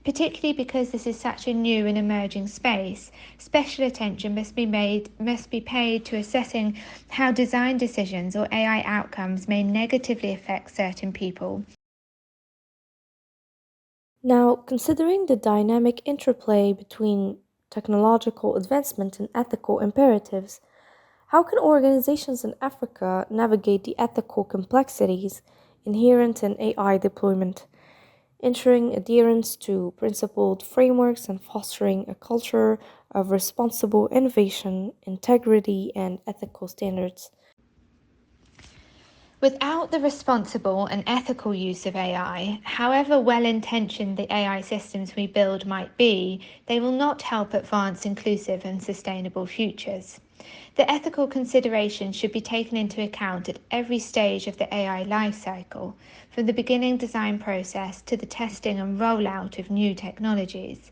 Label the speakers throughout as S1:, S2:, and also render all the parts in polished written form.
S1: Particularly because this is such a new and emerging space, special attention must be paid to assessing how design decisions or AI outcomes may negatively affect certain people.
S2: Now, considering the dynamic interplay between technological advancement and ethical imperatives, how can organizations in Africa navigate the ethical complexities inherent in AI deployment, ensuring adherence to principled frameworks and fostering a culture of responsible innovation, integrity, and ethical standards?
S1: Without the responsible and ethical use of AI, however well-intentioned the AI systems we build might be, they will not help advance inclusive and sustainable futures. The ethical considerations should be taken into account at every stage of the AI lifecycle, from the beginning design process to the testing and rollout of new technologies.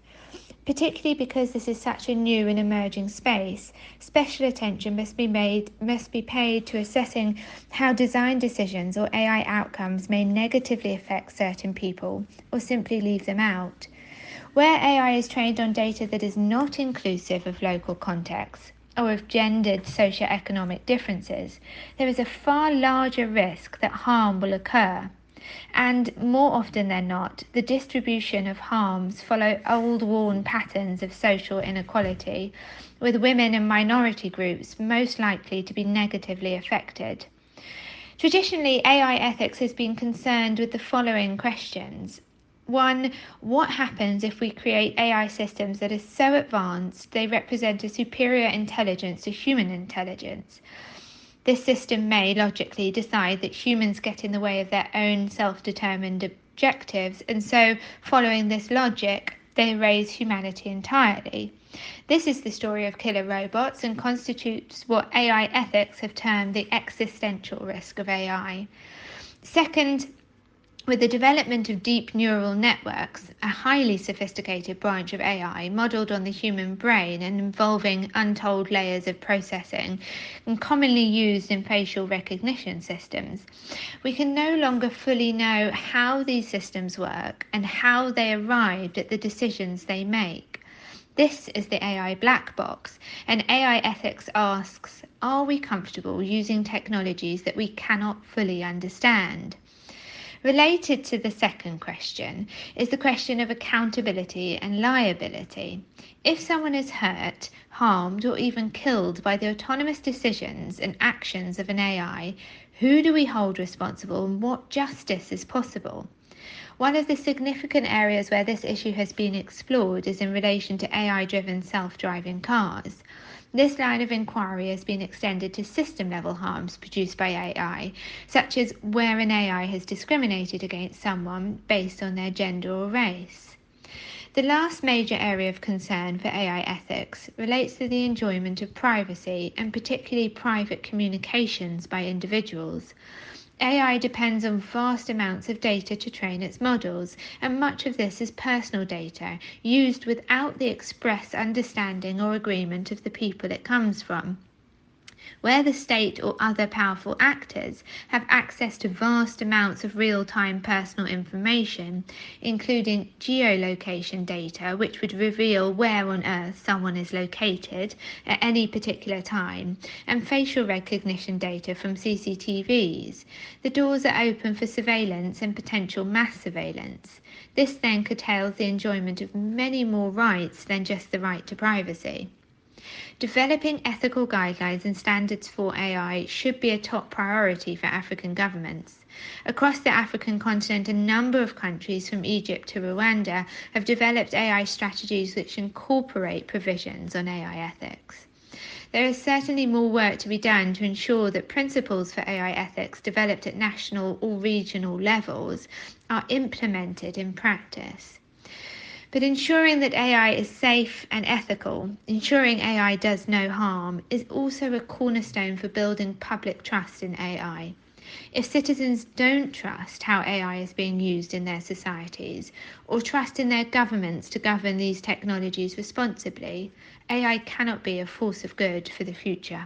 S1: Particularly because this is such a new and emerging space, special attention must be paid to assessing how design decisions or AI outcomes may negatively affect certain people or simply leave them out. Where AI is trained on data that is not inclusive of local contexts or of gendered socioeconomic differences, there is a far larger risk that harm will occur. And more often than not, the distribution of harms follow old worn patterns of social inequality, with women and minority groups most likely to be negatively affected. Traditionally, AI ethics has been concerned with the following questions. 1. What happens if we create AI systems that are so advanced they represent a superior intelligence to human intelligence? This system may logically decide that humans get in the way of their own self-determined objectives, and so, following this logic, they erase humanity entirely. This is the story of killer robots and constitutes what AI ethics have termed the existential risk of AI. Second, with the development of deep neural networks, a highly sophisticated branch of AI modelled on the human brain and involving untold layers of processing and commonly used in facial recognition systems, we can no longer fully know how these systems work and how they arrived at the decisions they make. This is the AI black box, and AI ethics asks, are we comfortable using technologies that we cannot fully understand? Related to the second question is the question of accountability and liability. If someone is hurt, harmed, or even killed by the autonomous decisions and actions of an AI, who do we hold responsible and what justice is possible? One of the significant areas where this issue has been explored is in relation to AI-driven self-driving cars. This line of inquiry has been extended to system-level harms produced by AI, such as where an AI has discriminated against someone based on their gender or race. The last major area of concern for AI ethics relates to the enjoyment of privacy and particularly private communications by individuals. AI depends on vast amounts of data to train its models, and much of this is personal data, used without the express understanding or agreement of the people it comes from. Where the state or other powerful actors have access to vast amounts of real-time personal information, including geolocation data, which would reveal where on Earth someone is located at any particular time, and facial recognition data from CCTVs, the doors are open for surveillance and potential mass surveillance. This then curtails the enjoyment of many more rights than just the right to privacy. Developing ethical guidelines and standards for AI should be a top priority for African governments. Across the African continent, a number of countries from Egypt to Rwanda have developed AI strategies which incorporate provisions on AI ethics. There is certainly more work to be done to ensure that principles for AI ethics developed at national or regional levels are implemented in practice. But ensuring that AI is safe and ethical, ensuring AI does no harm, is also a cornerstone for building public trust in AI. If citizens don't trust how AI is being used in their societies, or trust in their governments to govern these technologies responsibly, AI cannot be a force of good for the future.